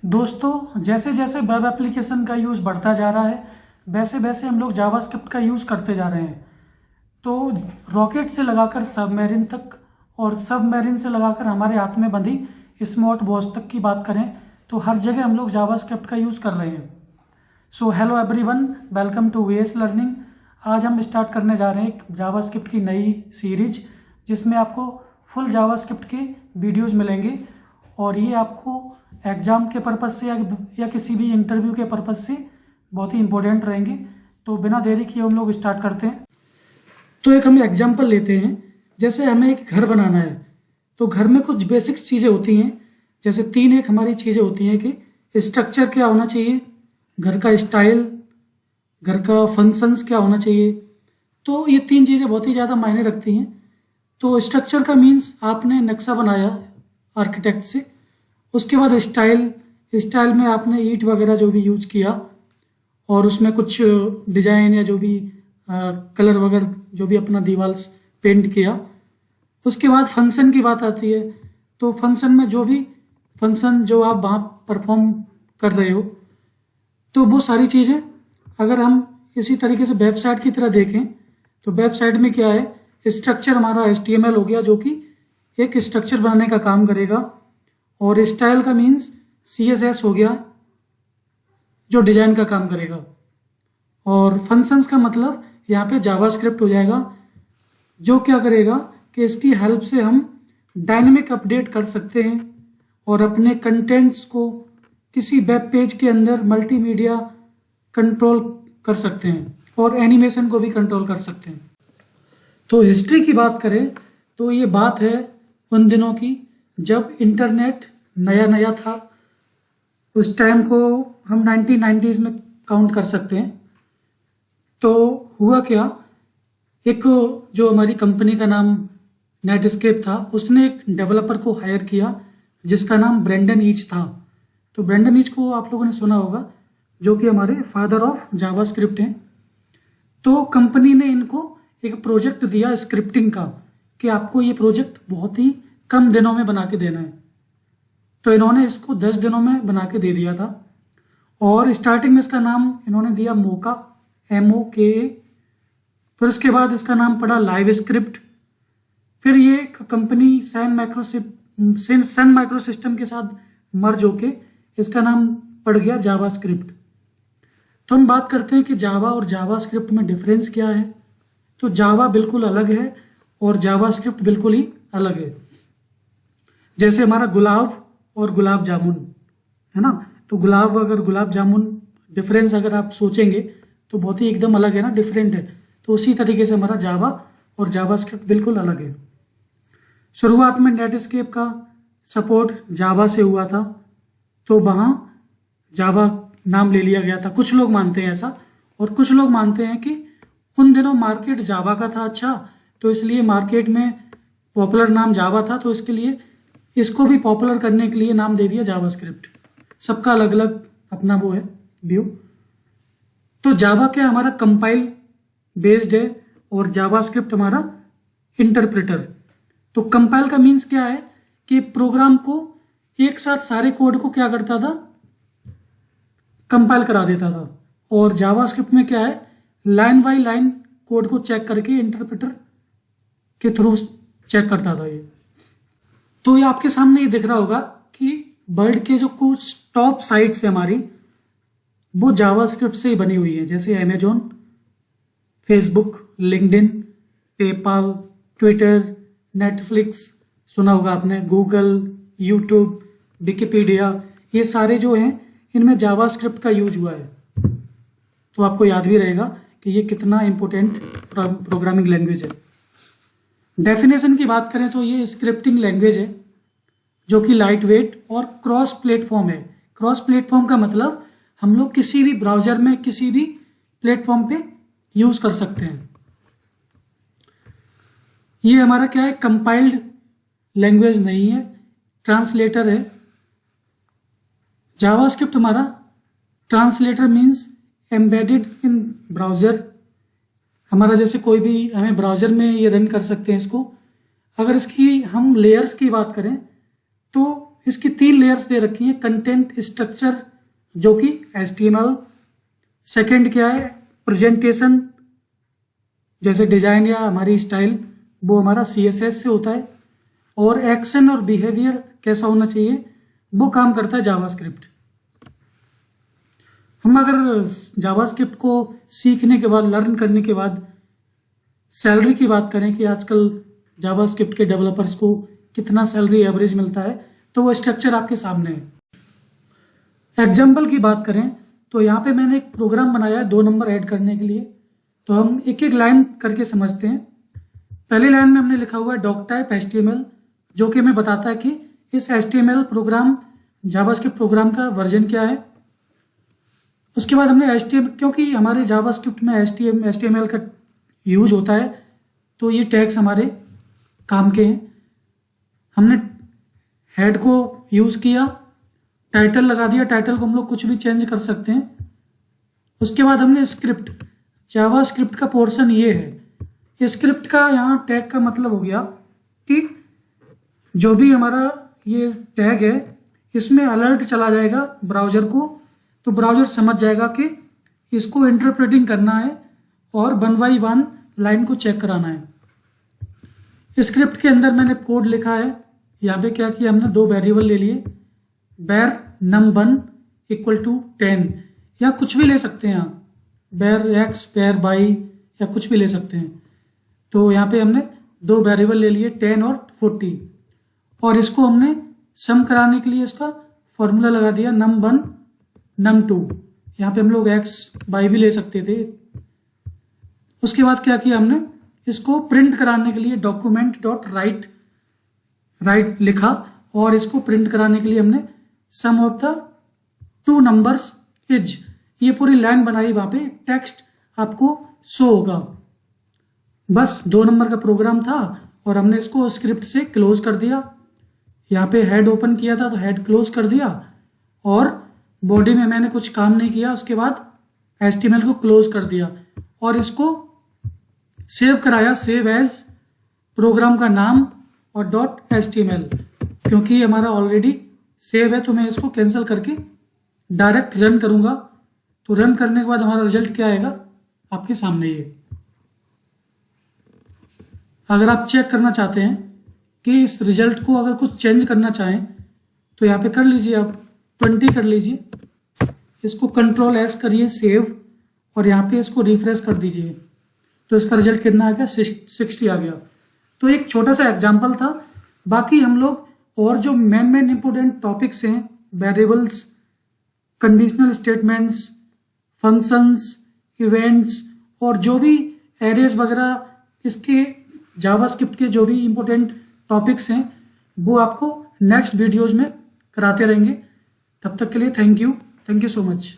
दोस्तों, जैसे जैसे वेब एप्लीकेशन का यूज़ बढ़ता जा रहा है, वैसे वैसे हम लोग जावास्क्रिप्ट का यूज़ करते जा रहे हैं। तो रॉकेट से लगाकर सबमरीन तक और सबमरीन से लगाकर हमारे हाथ में बंधी स्मार्ट वॉच तक की बात करें तो हर जगह हम लोग जावास्क्रिप्ट का यूज़ कर रहे हैं। So hello everyone, welcome to VS learning. आज हम स्टार्ट करने जा रहे हैं एक जावास्क्रिप्ट की नई सीरीज, जिसमें आपको फुल जावास्क्रिप्ट के वीडियोज़ मिलेंगे और ये आपको एग्ज़ाम के पर्पज़ से या किसी भी इंटरव्यू के पर्पज़ से बहुत ही इंपॉर्टेंट रहेंगे। तो बिना देरी किए हम लोग स्टार्ट करते हैं। तो एक हम एग्जांपल लेते हैं। जैसे हमें एक घर बनाना है, तो घर में कुछ बेसिक्स चीज़ें होती हैं। जैसे एक हमारी चीज़ें होती हैं कि स्ट्रक्चर क्या होना चाहिए, घर का स्टाइल, घर का फंक्शंस क्या होना चाहिए। तो ये 3 चीज़ें बहुत ही ज़्यादा मायने रखती हैं। तो स्ट्रक्चर का मीन्स आपने नक्शा बनाया आर्किटेक्ट से। उसके बाद स्टाइल में आपने ईंट वगैरह जो भी यूज किया और उसमें कुछ डिजाइन या जो भी कलर वगैरह जो भी अपना दीवार पेंट किया। उसके बाद फंक्शन की बात आती है। तो फंक्शन में जो भी फंक्शन जो आप वहाँ परफॉर्म कर रहे हो, तो वो सारी चीज़ें अगर हम इसी तरीके से वेबसाइट की तरह देखें तो वेबसाइट में क्या है, स्ट्रक्चर हमारा HTML हो गया जो कि एक स्ट्रक्चर बनाने का काम करेगा, और स्टाइल का मीन्स CSS हो गया जो डिजाइन का काम करेगा, और फंक्शंस का मतलब यहाँ पे जावास्क्रिप्ट हो जाएगा जो क्या करेगा कि इसकी हेल्प से हम डायनेमिक अपडेट कर सकते हैं और अपने कंटेंट्स को किसी वेब पेज के अंदर मल्टीमीडिया कंट्रोल कर सकते हैं और एनिमेशन को भी कंट्रोल कर सकते हैं। तो हिस्ट्री की बात करें तो ये बात है उन दिनों की जब इंटरनेट नया नया था। उस टाइम को हम 1990s में काउंट कर सकते हैं। तो हुआ क्या, एक जो हमारी कंपनी का नाम नेटस्केप था, उसने एक डेवलपर को हायर किया जिसका नाम ब्रेंडन ईच था। तो ब्रेंडन ईच को आप लोगों ने सुना होगा, जो कि हमारे फादर ऑफ जावास्क्रिप्ट हैं। तो कंपनी ने इनको एक प्रोजेक्ट दिया स्क्रिप्टिंग का कि आपको ये प्रोजेक्ट बहुत ही कम दिनों में बना के देना है। तो इन्होंने इसको 10 दिनों में बना के दे दिया था, और स्टार्टिंग में इसका नाम इन्होंने दिया मोका, MOKA। फिर उसके बाद इसका नाम पड़ा लाइव स्क्रिप्ट। फिर ये कंपनी सन माइक्रो सिस्टम के साथ मर्ज होके इसका नाम पड़ गया जावास्क्रिप्ट। तो हम बात करते हैं कि जावा और जावास्क्रिप्ट में डिफरेंस क्या है। तो जावा बिल्कुल अलग है और जावास्क्रिप्ट बिल्कुल ही अलग है। जैसे हमारा गुलाब और गुलाब जामुन है ना, तो गुलाब जामुन डिफरेंस अगर आप सोचेंगे तो बहुत ही एकदम अलग है ना, डिफरेंट है। तो उसी तरीके से हमारा जावा और जावास्क्रिप्ट बिल्कुल अलग है। शुरुआत में नेटस्केप का सपोर्ट जावा से हुआ था, तो वहाँ जावा नाम ले लिया गया था। कुछ लोग मानते हैं ऐसा, और कुछ लोग मानते हैं कि उन दिनों मार्केट जावा का था अच्छा, तो इसलिए मार्केट में पॉपुलर नाम जावा था, तो इसके लिए इसको भी पॉपुलर करने के लिए नाम दे दिया जावास्क्रिप्ट। सबका अलग अलग अपना वो है व्यू। तो जावा क्या हमारा कंपाइल बेस्ड है और जावास्क्रिप्ट हमारा इंटरप्रेटर। तो कंपाइल का मीन्स क्या है कि प्रोग्राम को एक साथ सारे कोड को क्या करता था, कंपाइल करा देता था। और जावास्क्रिप्ट में क्या है, लाइन बाय लाइन कोड को चेक करके इंटरप्रेटर के थ्रू चेक करता था ये। तो ये आपके सामने ये दिख रहा होगा कि वर्ल्ड के जो कुछ टॉप साइट्स है हमारी, वो जावास्क्रिप्ट से ही बनी हुई है। जैसे Amazon, Facebook, LinkedIn, PayPal, Twitter, Netflix सुना होगा आपने, गूगल, यूट्यूब, विकिपीडिया, ये सारे जो हैं इनमें जावास्क्रिप्ट का यूज हुआ है। तो आपको याद भी रहेगा कि ये कितना इंपॉर्टेंट प्रोग्रामिंग लैंग्वेज है। डेफिनेशन की बात करें तो ये स्क्रिप्टिंग लैंग्वेज है जो कि लाइट वेट और क्रॉस प्लेटफॉर्म है। क्रॉस प्लेटफॉर्म का मतलब हम लोग किसी भी ब्राउजर में किसी भी प्लेटफॉर्म पे यूज कर सकते हैं। ये हमारा क्या है, कंपाइल्ड लैंग्वेज नहीं है, ट्रांसलेटर है। जावास्क्रिप्ट हमारा translator means embedded in browser. हमारा जैसे कोई भी हमें ब्राउजर में ये रन कर सकते हैं इसको। अगर इसकी हम लेयर्स की बात करें तो इसकी 3 लेयर्स दे रखी हैं। कंटेंट स्ट्रक्चर जो कि HTML, सेकंड क्या है प्रेजेंटेशन जैसे डिजाइन या हमारी स्टाइल, वो हमारा CSS से होता है, और एक्शन और बिहेवियर कैसा होना चाहिए वो काम करता है जावास्क्रिप्ट। हम अगर जावास्क्रिप्ट को सीखने के बाद, लर्न करने के बाद सैलरी की बात करें कि आजकल जावास्क्रिप्ट के डेवलपर्स को कितना सैलरी एवरेज मिलता है, तो वो स्ट्रक्चर आपके सामने है। एग्जाम्पल की बात करें तो यहाँ पे मैंने एक प्रोग्राम बनाया है 2 नंबर ऐड करने के लिए। तो हम एक एक लाइन करके समझते हैं। पहली लाइन में हमने लिखा हुआ है डॉक टाइप HTML, जो कि हमें बताता है कि इस HTML प्रोग्राम, जावास्क्रिप्ट प्रोग्राम का वर्जन क्या है। उसके बाद हमने HTML, क्योंकि हमारे जावास्क्रिप्ट में HTML का यूज होता है तो ये टैग्स हमारे काम के हैं। हमने हेड को यूज किया, टाइटल लगा दिया, टाइटल को हम लोग कुछ भी चेंज कर सकते हैं। उसके बाद हमने स्क्रिप्ट, जावास्क्रिप्ट का पोर्शन ये है। स्क्रिप्ट का यहाँ टैग का मतलब हो गया कि जो भी हमारा ये टैग है इसमें अलर्ट चला जाएगा ब्राउजर को, तो ब्राउजर समझ जाएगा कि इसको इंटरप्रेटिंग करना है और 1 by 1 लाइन को चेक कराना है। स्क्रिप्ट के अंदर मैंने कोड लिखा है। यहाँ पे क्या किया हमने 2 वेरिएबल ले लिए, बेर num1 = 10, या कुछ भी ले सकते हैं यहाँ, बेर x, बेर y या कुछ भी ले सकते हैं। तो यहाँ पे हमने 2 वेरिएबल ले लिए 10 और 40, और इसको हमने सम कराने के लिए इसका फॉर्मूला लगा दिया num1 num2। यहाँ पे हम लोग x y भी ले सकते थे। उसके बाद क्या किया हमने, इसको प्रिंट कराने के लिए document.write लिखा, और इसको प्रिंट कराने के लिए हमने सम ऑफ द 2 numbers इज, ये पूरी लाइन बनाई। वहां पे टेक्स्ट आपको शो होगा। बस 2 नंबर का प्रोग्राम था और हमने इसको स्क्रिप्ट से क्लोज कर दिया। यहाँ पे हेड ओपन किया था तो हेड क्लोज कर दिया, और बॉडी में मैंने कुछ काम नहीं किया। उसके बाद HTML को क्लोज कर दिया और इसको सेव कराया, सेव एज प्रोग्राम का नाम और .html। क्योंकि हमारा ऑलरेडी सेव है तो मैं इसको कैंसिल करके डायरेक्ट रन करूंगा। तो रन करने के बाद हमारा रिजल्ट क्या आएगा आपके सामने ही है। अगर आप चेक करना चाहते हैं कि इस रिजल्ट को अगर कुछ चेंज करना चाहें तो यहाँ पे कर लीजिए, आप 20 कर लीजिए, इसको Ctrl+S करिए सेव, और यहाँ पे इसको रिफ्रेश कर दीजिए तो इसका रिजल्ट कितना आ गया, 60 आ गया। तो एक छोटा सा एग्जाम्पल था। बाकी हम लोग और जो मेन इंपोर्टेंट टॉपिक्स हैं, variables, conditional statements, functions, events, और जो भी एरेज वगैरह, इसके जावास्क्रिप्ट के जो भी इंपॉर्टेंट टॉपिक्स हैं वो आपको नेक्स्ट वीडियोस में कराते रहेंगे। तब तक के लिए थैंक यू सो मच।